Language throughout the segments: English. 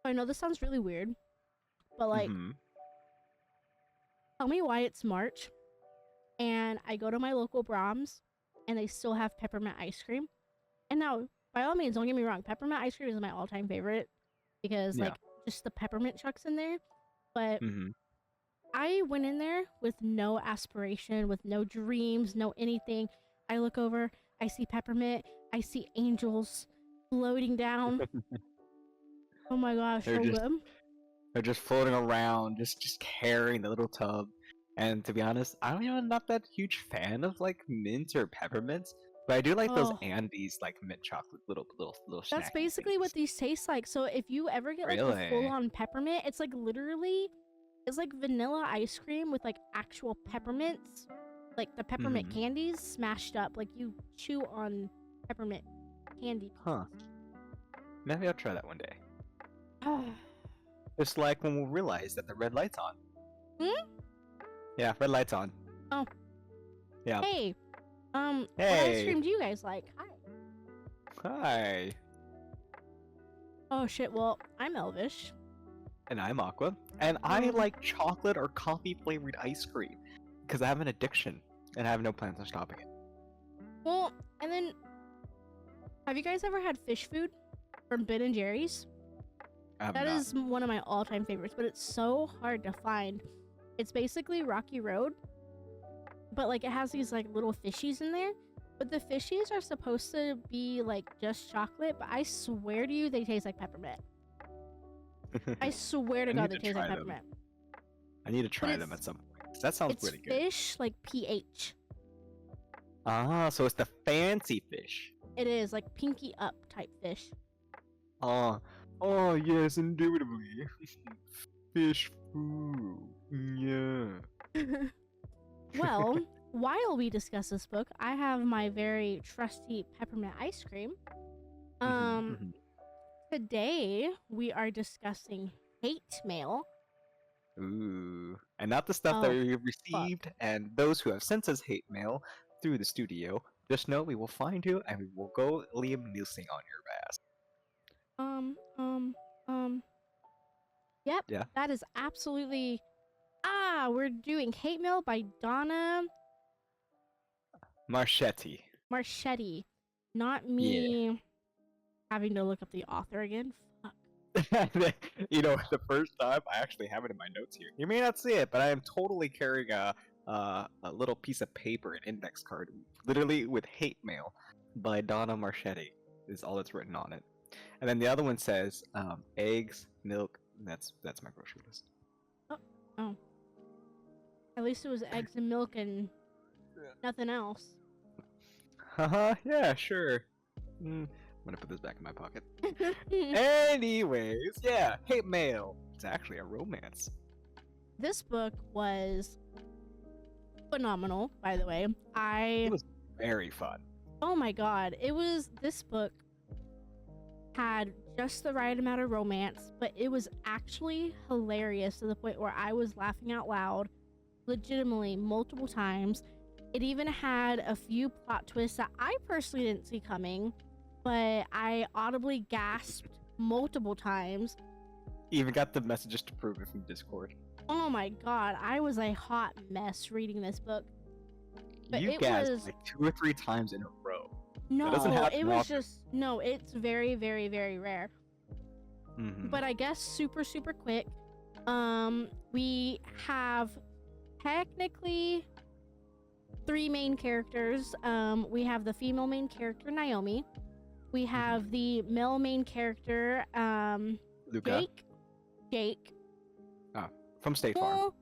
I know this sounds really weird, but like, Mm-hmm. tell me why it's March and I go to my local Brahms and they still have peppermint ice cream. And now, by all means, don't get me wrong, peppermint ice cream is my all-time favorite because Yeah. like just the peppermint chunks in there. But Mm-hmm. I went in there with no aspiration, with no dreams, no anything. I look over, I see peppermint, I see angels floating down. Oh my gosh, They're so just good. they're just floating around, just carrying the little tub. And to be honest, I'm even not that huge fan of like mint or peppermints, but I do like those Oh, Andes like mint chocolate little that's snacky basically what things. these taste like. So if you ever get like the Really? full-on peppermint, it's like literally, it's like vanilla ice cream with like actual peppermints, like the peppermint Mm-hmm. candies smashed up. Like you chew on peppermint candy Huh. pieces. Maybe I'll try that one day. Oh. Just like when we realize that the red light's on. Hmm? Yeah, red light's on. Oh. Yeah. Hey, what ice Hey. cream do you guys like? Hi. Hi. Oh shit. Well, I'm Elvish. And I'm Aqua. And I Um, like chocolate or coffee flavored ice cream because I have an addiction and I have no plans on stopping it. well, and then, have you guys ever had fish food from Ben and Jerry's? I have That not. is one of my all-time favorites, but it's so hard to find. It's basically Rocky Road, but like it has these like little fishies in there. But the fishies are supposed to be like just chocolate, but I swear to you, they taste like peppermint. I swear to I God, need they to taste like try them. peppermint. I need to try But them at some point. 'Cause that sounds it's pretty good. fish like pH. Ah, so it's the fancy fish. It is like pinky up type fish. Oh, oh yes, indubitably. Fish food. Yeah. Well, while we discuss this book, I have my very trusty peppermint ice cream. Mhm. Today we are discussing hate mail. Ooh. And not the stuff that Oh, we fuck. received and those who have sent us hate mail through the studio. Just know we will find you and we will go Liam Neeson on your ass. Um, um, um. Yep, Yeah. that is absolutely. We're doing hate mail by Donna Marchetti. Marchetti. Not Yeah. me having to look up the author again. Fuck. You know, the first time I actually have it in my notes here. You may not see it, but I am totally carrying a little piece of paper, an index card, literally with hate mail by Donna Marchetti is all that's written on it. And then the other one says eggs, milk. That's my grocery list. Oh. At least it was eggs and milk and nothing else. Haha, yeah, sure. I'm gonna put this back in my pocket. Anyways, yeah, hate mail. It's actually a romance. This book was phenomenal, by the way. It was very fun. Oh my god, this book had just the right amount of romance, but it was actually hilarious to the point where I was laughing out loud legitimately multiple times. It even had a few plot twists that I personally didn't see coming, but I audibly gasped multiple times. Even got the messages to prove it from Discord. Oh my god, I was a hot mess reading this book. But You it gasped was like 2 or 3 times in a row. no, doesn't happen it was often. just no. It's very, very, very rare. Mhm. But I guess super, super quick. We have technically 3 main characters. We have the female main character Naomi. We have the male main character Luca Jake. from State Farm. Well,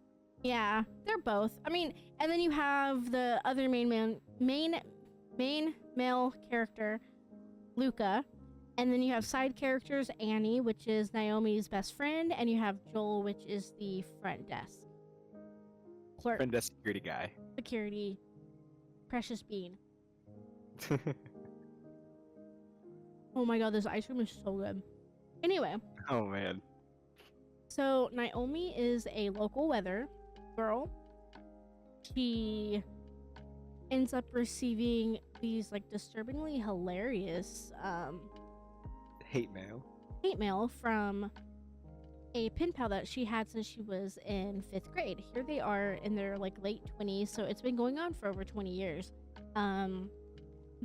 yeah, they're both. I mean, and then you have the other main male character, Luca, and then you have side characters Annie, which is Naomi's best friend, and you have Joel, which is the front desk clerk, Friend desk security guy. security, precious bean. Oh my god, this ice cream is so good. Anyway, Oh man. so Naomi is a local weather girl. She ends up receiving these like disturbingly hilarious Hate mail. hate mail from a pen pal that she had since she was in 5th grade. Here they are in their like late 20s, so it's been going on for over 20 years. Um,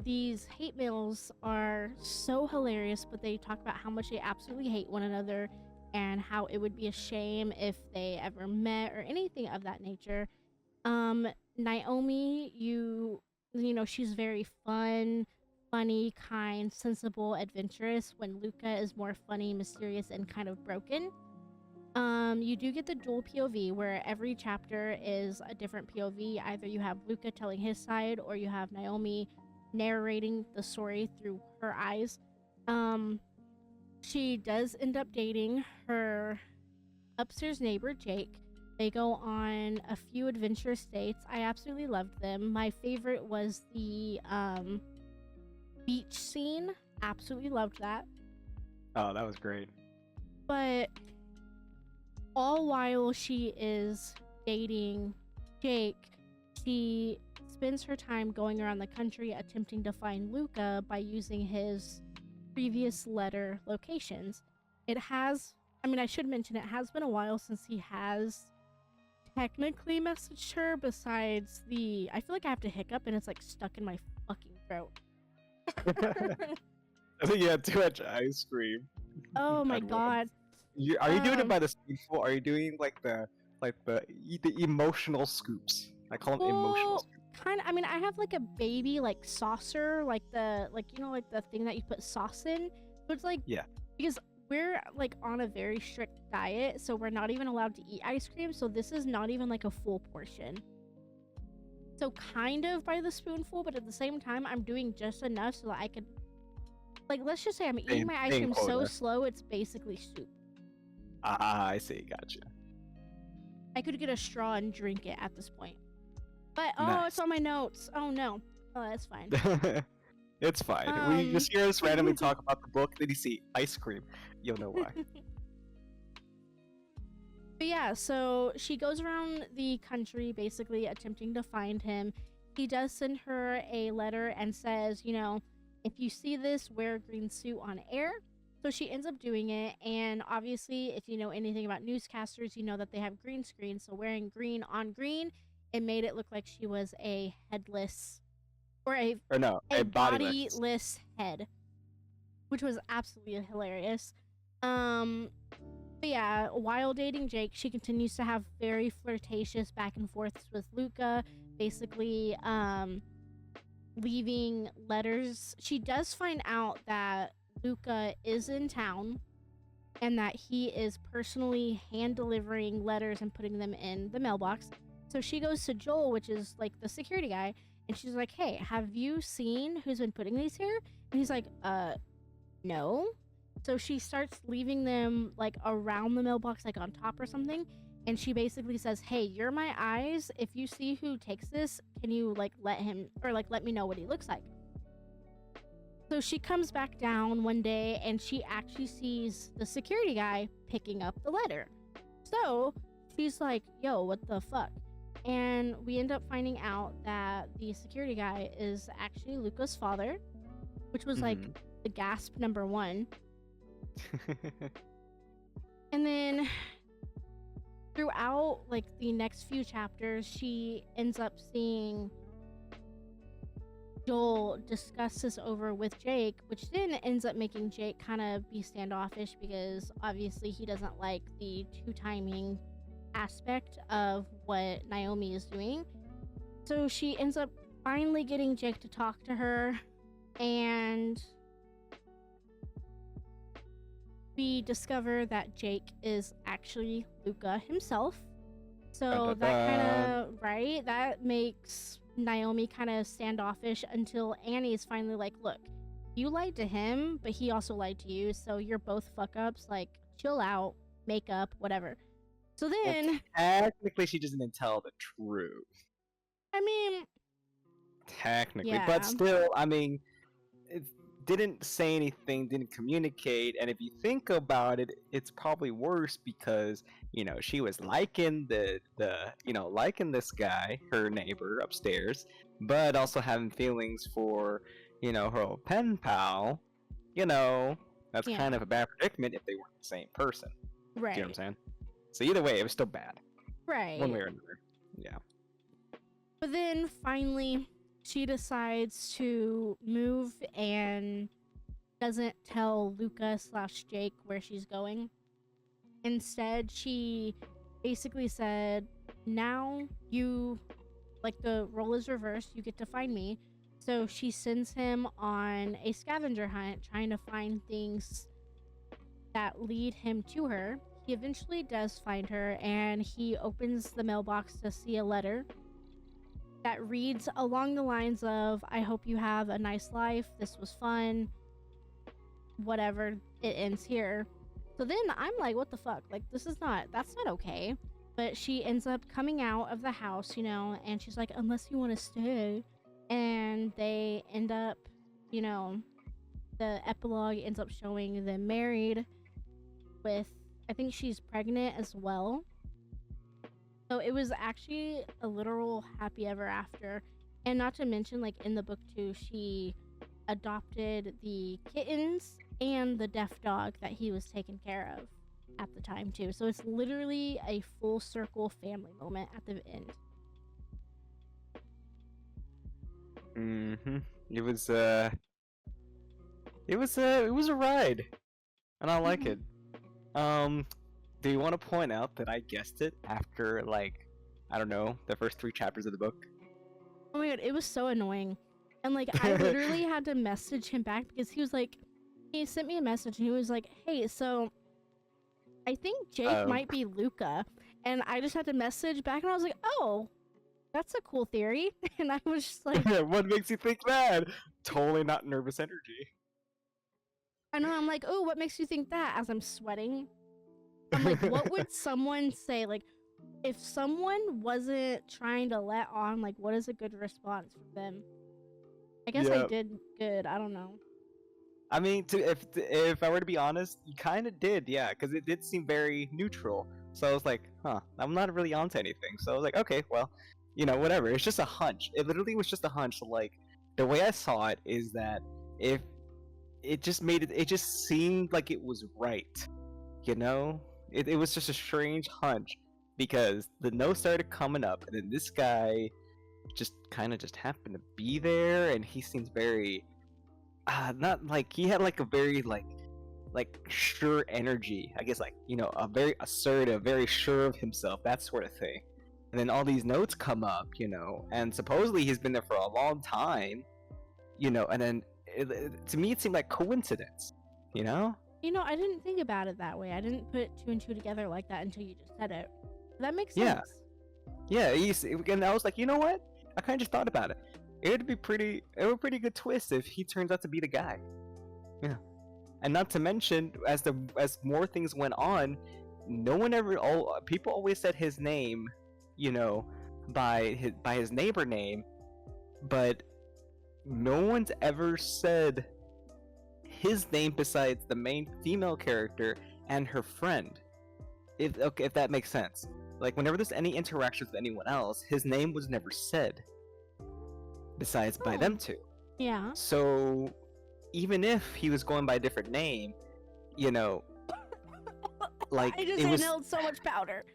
these hate mails are so hilarious, but they talk about how much they absolutely hate one another and how it would be a shame if they ever met or anything of that nature. Naomi, you know, she's very fun, funny, kind, sensible, adventurous, when Luca is more funny, mysterious, and kind of broken. You do get the dual POV where every chapter is a different POV. Either you have Luca telling his side or you have Naomi narrating the story through her eyes. Um, she does end up dating her upstairs neighbor, Jake. They go on a few adventurous dates. I absolutely loved them. My favorite was the beach scene. Absolutely loved that. Oh, that was great. But all while she is dating Jake, she spends her time going around the country attempting to find Luca by using his previous letter locations. It has, I mean, I should mention it has been a while since he has technically messaged her, besides I feel like I have to hiccup and it's like stuck in my fucking throat. I think you had too much ice cream. Oh my at once. god. Are you doing it by the spoonful? Are you doing like the emotional scoops? I call them emotional Well, scoops. kind of. I mean, I have like a baby like saucer, like you know, like the thing that you put sauce in. So it's like, Yeah. because we're like on a very strict diet, so we're not even allowed to eat ice cream. So this is not even like a full portion. So kind of by the spoonful, but at the same time, I'm doing just enough so that I could, like, let's just say I'm eating my ice cream so slow, it's basically soup. Ah, I see. Gotcha. I could get a straw and drink it at this point. But Nice. it's on my notes. Oh no. Oh, that's fine. It's fine. We just hear us randomly talk about the book, then you see ice cream. You'll know why. But yeah, so she goes around the country basically attempting to find him. He does send her a letter and says, you know, if you see this, wear a green suit on air. So she ends up doing it, and obviously, if you know anything about newscasters, you know that they have green screen. So wearing green on green, it made it look like she was a headless, or a bodiless head, which was absolutely hilarious. But yeah, while dating Jake, she continues to have very flirtatious back and forths with Luca, basically leaving letters. She does find out that Luca is in town and that he is personally hand delivering letters and putting them in the mailbox. So she goes to Joel, which is like the security guy, and she's like, hey, have you seen who's been putting these here? And he's like, no. So she starts leaving them like around the mailbox, like on top or something. And she basically says, hey, you're my eyes. If you see who takes this, can you like let him, or like let me know what he looks like? So she comes back down one day and she actually sees the security guy picking up the letter. So she's like, yo, what the fuck? And we end up finding out that the security guy is actually Luca's father, which was like the gasp number one. And then throughout like the next few chapters, she ends up seeing Joel discuss this over with Jake, which then ends up making Jake kind of be standoffish because obviously he doesn't like the two-timing aspect of what Naomi is doing. So she ends up finally getting Jake to talk to her, and we discover that Jake is actually Luca himself. So that kind of, right? That makes Naomi kind of standoffish until Annie is finally like, look, you lied to him, but he also lied to you, so you're both fuck ups. Like, chill out, make up, whatever. So then, technically, she doesn't tell the truth. I mean, technically, yeah. But still, I mean, it didn't say anything, didn't communicate, and if you think about it, it's probably worse because you know she was liking liking this guy, her neighbor upstairs, but also having feelings for her old pen pal. That's kind of a bad predicament if they weren't the same person. Do you know what I'm Right. saying? So either way, it was still bad, one way Right. or another. Yeah. But then finally, she decides to move and doesn't tell Luca slash Jake where she's going. Instead, she basically said, now you, like, the role is reversed, you get to find me. So she sends him on a scavenger hunt trying to find things that lead him to her. He eventually does find her and he opens the mailbox to see a letter that reads along the lines of, I hope you have a nice life. This was fun. Whatever. It ends here. So then I'm like, what the fuck? Like, that's not okay. But she ends up coming out of the house, and she's like, unless you want to stay. And they end up, the epilogue ends up showing them married with, I think she's pregnant as well. So it was actually a literal happy ever after. And not to mention, like, in the book too, she adopted the kittens and the deaf dog that he was taken care of at the time too. So it's literally a full circle family moment at the end. Mm-hmm. It was a ride, and I like Mhm. it. Do you want to point out that I guessed it after, like, I don't know, the first 3 chapters of the book? Oh my god, it was so annoying. And like I literally had to message him back because he sent me a message and he was like, "Hey, so I think Jake Um, might be Luca." And I just had to message back and I was like, "Oh, that's a cool theory." And I was just like, what makes you think that? Totally not nervous energy. I know, I'm like, "Oh, what makes you think that?" As I'm sweating. I'm like, what would someone say? Like, if someone wasn't trying to let on, like, what is a good response from them? I guess I Yeah. did good. I don't know. I mean, if I were to be honest, you kind of did, yeah, because it did seem very neutral. So I was like, huh, I'm not really onto anything. So I was like, okay, well, whatever. It's just a hunch. It literally was just a hunch. Like, the way I saw it is that if it just seemed like it was right, you know? It was just a strange hunch because the note started coming up, and then this guy just kind of just happened to be there, and he seems very not like he had like a very like sure energy, I guess, like, a very assertive, very sure of himself, that sort of thing. And then all these notes come up, and supposedly he's been there for a long time, and then to me it seemed like coincidence, you know? I didn't think about it that way. I didn't put two and two together like that until you just said it. That makes Yeah, sense. yeah. And I was like, you know what? I kind of just thought about it. It would be pretty good twist if he turns out to be the guy. Yeah. And not to mention, as more things went on, no one ever. All people always said his name, you know, by his neighbor name, but no one's ever said his name besides the main female character and her friend. If that makes sense. Like, whenever there's any interactions with anyone else, his name was never said besides by them Oh, two. yeah. So even if he was going by a different name, you know, like I just it was. inhaled so much powder.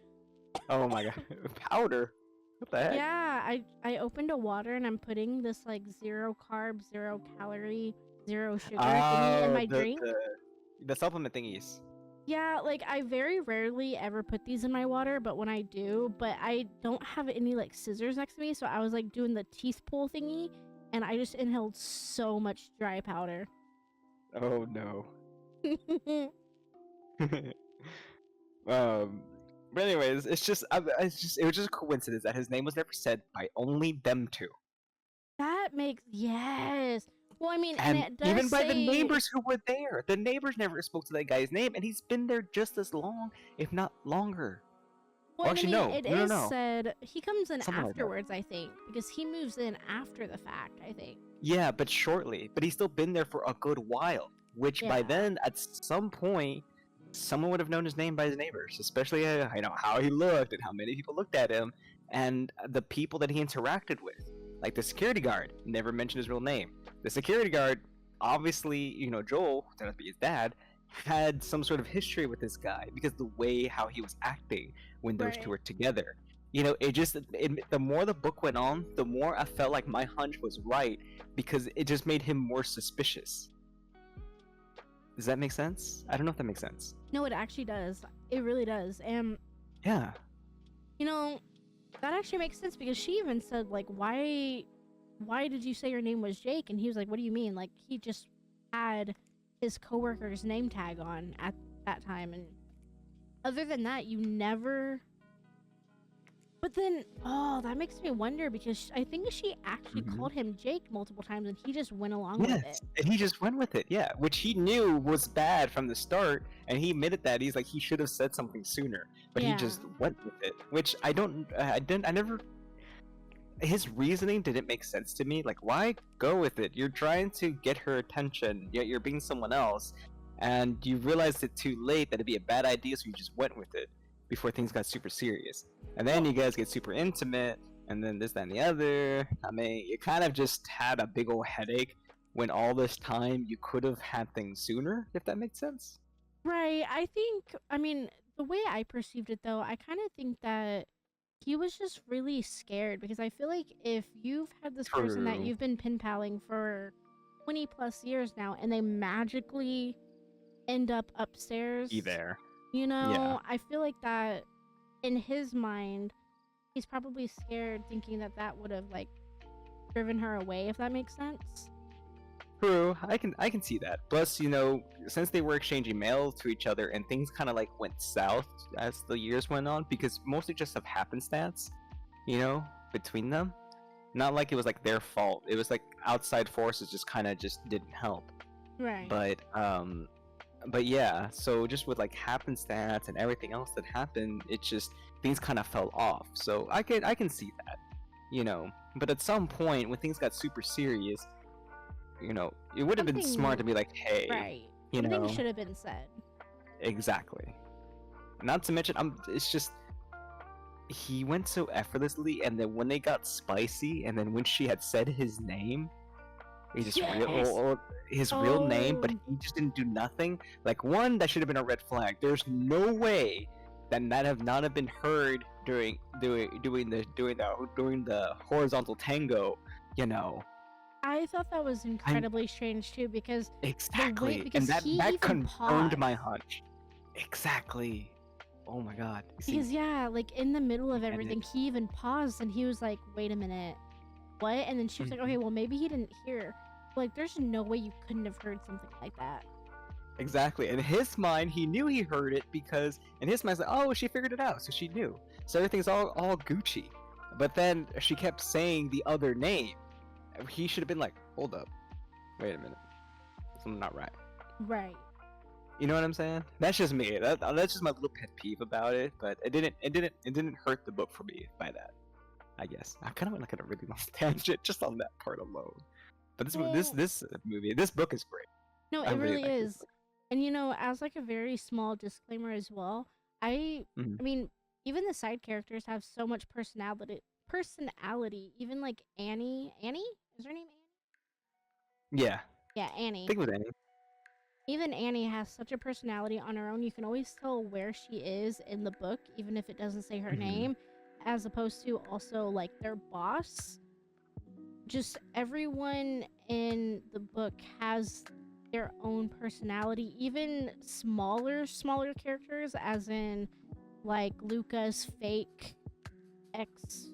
Oh my god, powder! What the heck? Yeah, I opened a water and I'm putting this like 0 carb, 0 calorie, 0 sugar thingy in Oh, my drink. the supplement thingies. Yeah, like I very rarely ever put these in my water, but when I do, but I don't have any like scissors next to me, so I was like doing the teeth pull thingy and I just inhaled so much dry powder. Oh no. um. But anyways, it was just a coincidence that his name was never said by only them two. That makes yes. Well, I mean, and And it does even by the say neighbors who were there, the neighbors never spoke to that guy's name, and he's been there just as long, if not longer. well, Or and I actually, mean, no, it no, no, is no, said he comes in something like that. afterwards, I think, because he moves in after the fact, I think. Yeah, but shortly. But he's still been there for a good while, which by Yeah. then, at some point, someone would have known his name by his neighbors, especially how he looked and how many people looked at him, and the people that he interacted with. Like the security guard never mentioned his real name. The security guard, obviously, Joel, who turned out to be his dad, had some sort of history with this guy because the way how he was acting when those two Right. were together. The more the book went on, the more I felt like my hunch was right because it just made him more suspicious. Does that make sense? I don't know if that makes sense. No, it actually does. It really does. And Yeah. you know, that actually makes sense because she even said like, why did you say your name was Jake? And he was like, what do you mean? Like he just had his coworker's name tag on at that time, and other than that, you never. But then, oh, that makes me wonder because I think she actually hmm called him Jake multiple times, and he just went along with it. Yes, and he just went with it. Yeah, which he knew was bad from the start, and he admitted that he's like he should have said something sooner, but he Yeah. just went with it. Which I never. His reasoning didn't make sense to me. Like, why go with it? You're trying to get her attention, yet you're being someone else, and you realized it too late that it'd be a bad idea, so you just went with it before things got super serious. And then Well, you guys get super intimate, and then this, that, and the other. I mean, you kind of just had a big old headache when all this time you could have had things sooner, if that makes sense. right. I mean, the way I perceived it though, I kind of think that he was just really scared because I feel like if you've had this person that True. you've been pen paling for 20 plus years now and they magically end up Be upstairs, there. Yeah. I feel like that in his mind, he's probably scared thinking that that would have like driven her away, if that makes sense. True, I can see that. Plus, since they were exchanging mail to each other and things kind of like went south as the years went on, because mostly just of happenstance, between them. Not like it was like their fault. It was like outside forces just kind of just didn't help. Right. But yeah. So just with like happenstance and everything else that happened, it just things kind of fell off. So I can see that, But at some point when things got super serious, it would have been smart Something, to be like, hey, right. you Something know, should have been said. exactly. Not to mention, it's just he went so effortlessly, and then when they got spicy, and then when she had said his name, Yes. his real name, but Oh, he just didn't do nothing. Like one, that should have been a red flag. There's no way that have not have been heard during the horizontal tango, you know. I thought that was I'm incredibly strange too because the way exactly, and because that he that even confirmed my paused. hunch. Exactly. Oh my god. You see, Because yeah, like in the middle I of get it. everything, he even paused and he was like, "Wait a minute, what?" And then she was like, Mhm. "Okay, well maybe he didn't hear." Like, there's no way you couldn't have heard something like that. Exactly. In his mind, he knew he heard it because in his mind, it's like, oh, she figured it out, so she knew. So everything's all Gucci. But then she kept saying the other name. He should have been like, hold up, wait a minute, something not right. Right. You know what I'm saying? That's just me. That's just my little pet peeve about it. But it didn't hurt the book for me by that. I guess I kind of went like on a really long tangent just on that part alone. But Well, this book is great. no, I it really really like this is. And as like a very small disclaimer as well, book. I mean, even the side characters have so much personality. Even like Annie? Is her name Annie? Yeah, Yeah, Annie. think with Annie. Even Annie has such a personality on her own. You can always tell where she is in the book, even if it doesn't say her hmm name, as opposed to also like their boss. Just everyone in the book has their own personality, even smaller characters, as in like Luca's fake ex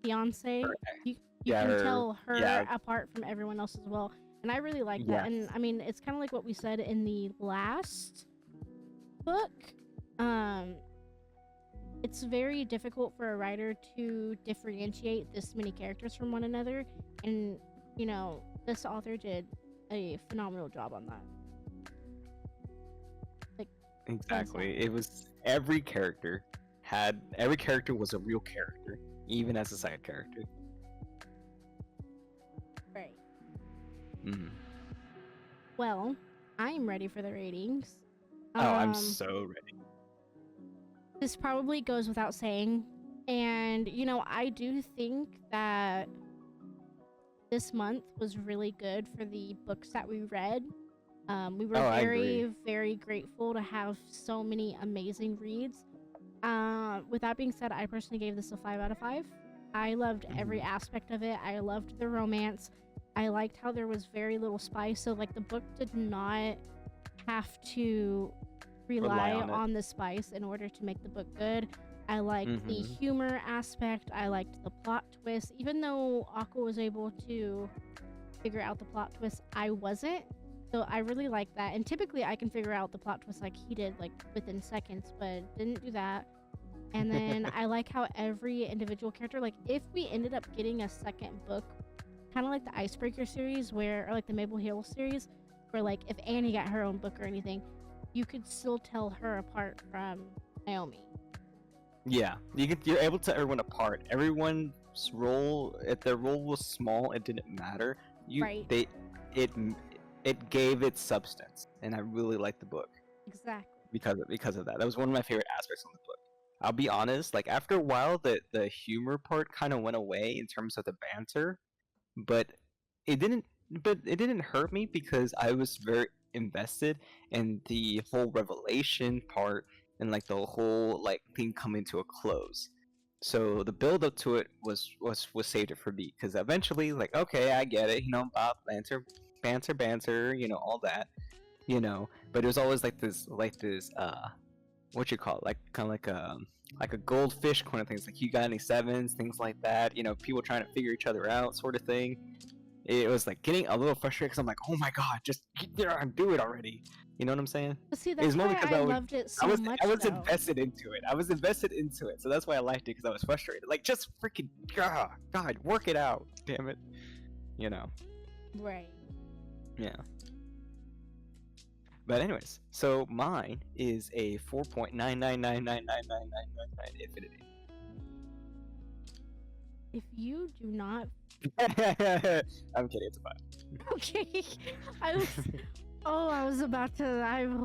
fiance. You Yeah, can her. tell her Yeah, apart from everyone else as well. And I really like that. yes. And I mean, it's kind of like what we said in the last book. Um, it's very difficult for a writer to differentiate this many characters from one another. And, this author did a phenomenal job on that. Like, hands down. Exactly. It was every character was a real character, even as a side character. Right. hmm Well, I'm ready for the ratings. Oh, I'm Um, so ready. this probably goes without saying. And, I do think that this month was really good for the books that we read. We were Oh, I very, agree. very grateful to have so many amazing reads. With that being said, I personally gave this a 5 out of 5. I loved every Hmm. aspect of it. I loved the romance. I liked how there was very little spice. So, like, the book did not have to Rely rely on it. on the spice in order to make the book good. I liked the Hmm. humor aspect. I liked the plot twist. Even though Aqua was able to figure out the plot twist, I wasn't. So I really like that. And typically I can figure out the plot twist like he did, like within seconds, but didn't do that. And then I like how every individual character, like if we ended up getting a second book, kind of like the Icebreaker series, or like the Mabel Hill series, where like if Annie got her own book or anything, you could still tell her apart from Naomi. Yeah, you're able to tell everyone apart. Everyone's role, if their role was small, it didn't matter. You Right. they it it gave it substance, and I really liked the book Exactly. because of that. That was one of my favorite aspects of the book. I'll be honest, like after a while, the humor part kind of went away in terms of the banter, but it didn't it didn't hurt me because I was very invested in the whole revelation part and like the whole like thing coming to a close. So the build up to it was saved it for me because eventually like okay I get it, Bob banter, all that, but it was always like this what you call it, like kind of like a goldfish kind of things, like you got any sevens, things like that, people trying to figure each other out sort of thing. It was like getting a little frustrated because I'm like, oh my god, just get there and do it already. You know what I'm saying? But see, It's that's more why because I loved it I so was much, I was though. invested into it. I was invested into it, so that's why I liked it because I was frustrated. Like, just freaking God, work it out, damn it. You know? Right. Yeah. But anyways, so mine is a 4.999999999 infinity. If you do not. I'm kidding. It's a five. Okay. I was. Oh, I was about to.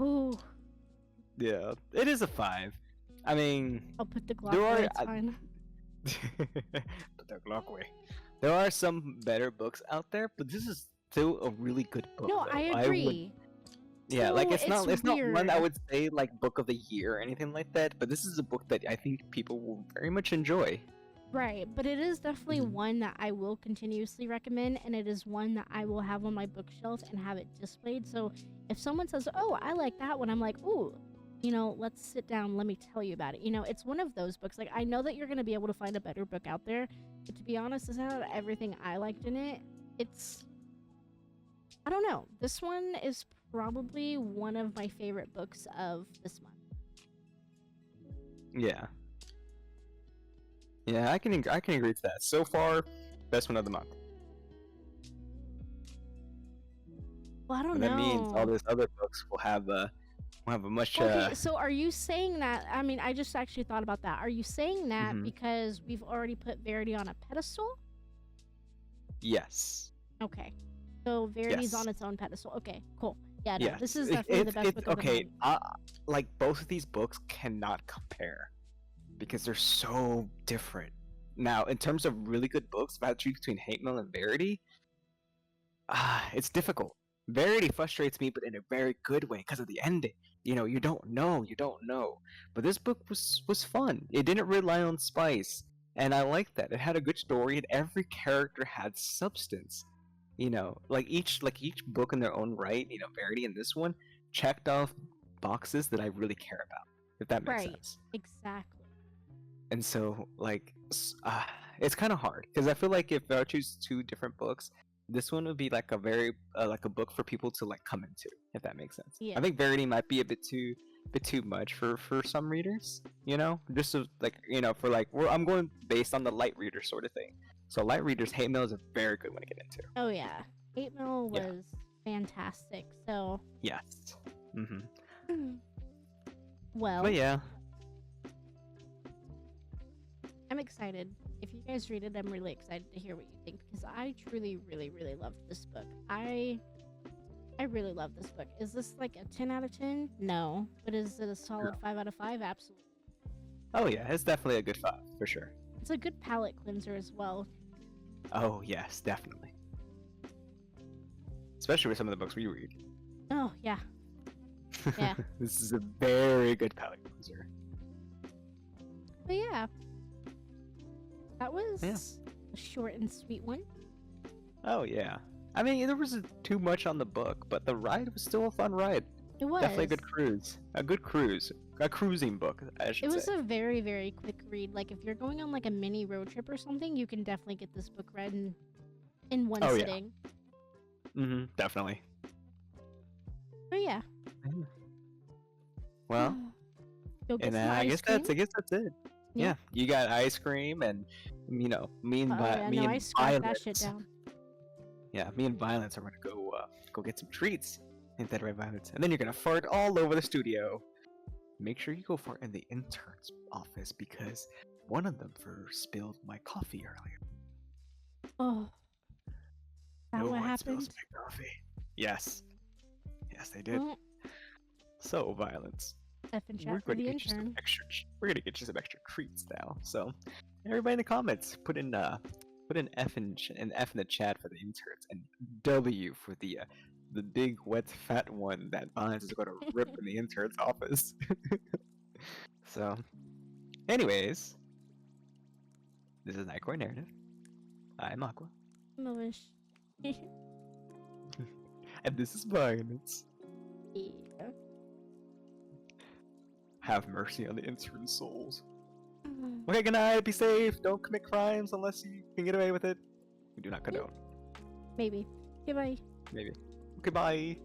Ooh. Yeah, it is a five. I mean, I'll put the Glock there away, are it's fine. Put the Glock away. There are some better books out there, but this is still a really good book. No, Though. I I would, agree. yeah, like So it's not one I weird. would say like book of the year or anything like that. But this is a book that I think people will very much enjoy. Right, but it is definitely Mhm. one that I will continuously recommend, and it is one that I will have on my bookshelf and have it displayed. So if someone says, "Oh, I like that one," I'm like, "Ooh, let's sit down. Let me tell you about it." It's one of those books. Like I know that you're gonna be able to find a better book out there, but to be honest, it's not everything I liked in it. It's I don't know. This one is probably one of my favorite books of this month. Yeah, yeah, I can agree to that. So far, best one of the month. Well, I don't And that means all know. these other books will have a much Okay, so are you saying that? I mean, I just actually thought about that. Are you saying that mhm. because we've already put Verity on a pedestal? Yes. Okay. So Verity's Yes. on its own pedestal. Okay, cool. Yeah, no, this Yes. is It, definitely the it's best it's book of the okay. month. Like both of these books cannot compare because they're so different. Now, in terms of really good books, if I had to choose between Hate Mail and Verity, it's difficult. Verity frustrates me, but in a very good way because of the ending. You don't know. But this book was fun. It didn't rely on spice, and I liked that. It had a good story, and every character had substance. Like each book in their own right. Verity and this one checked off boxes that I really care about. If that makes Right. sense. Exactly. And so, it's kind of hard because I feel like if I choose two different books, this one would be like a very like a book for people to like come into, if that makes sense. I Yeah. think Verity might be a bit too much for some readers, just so, like for like I'm going based on the light reader sort of thing. So light readers, Hate Mail is a very good one to get into. Oh yeah. 8 Mil Yeah. was fantastic. So Yes. Mm-hmm. well, But yeah. I'm excited. If you guys read it, I'm really excited to hear what you think because I truly, really, really loved this book. I really love this book. Is this like a 10 out of 10? No. But is it a solid 5 out of 5? Absolutely. Oh yeah, it's definitely a good five for sure. It's a good palate cleanser as well. Oh yes, definitely. Especially with some of the books we read. Oh yeah. Yeah. This is a very good palate cleanser. But yeah, that was Yeah. a short and sweet one. Oh yeah. I mean, there wasn't too much on the book, but the ride was still a fun ride. It was. Definitely a good cruise. A good cruise. A cruising book, I should It was say. a very, very quick read. Like if you're going on like a mini road trip or something, you can definitely get this book read in one Oh, yeah. sitting. Mm-hmm. Definitely. But yeah. Well, Go get and some I ice guess cream. that's it. Yeah. Yeah, you got ice cream, and me and Oh yeah, me no, and I scarfed that Violence. shit down. Yeah, me and Violence are gonna go get some treats. Ain't that right, Violence? And then you're gonna fart all over the studio. Make sure you go fart in the intern's office because one of them spilled my coffee earlier. Oh, that No what one spills happened? my coffee. Yes, yes, they did. Well, So, Violence, F and chat for the intern. we're gonna get you some extra treats now. So, everybody in the comments, put in F an F in the chat for the interns and W for the big wet fat one that Vines is going to rip in the intern's office. So, anyways, this is Nightcore Narrative. I'm Aqua, Elvish. and this is Violence. Yeah. Have mercy on the intern's souls. Okay, good night. Be safe. Don't commit crimes unless you can get away with it. We do not condone. Maybe. Goodbye. Maybe. Okay, bye.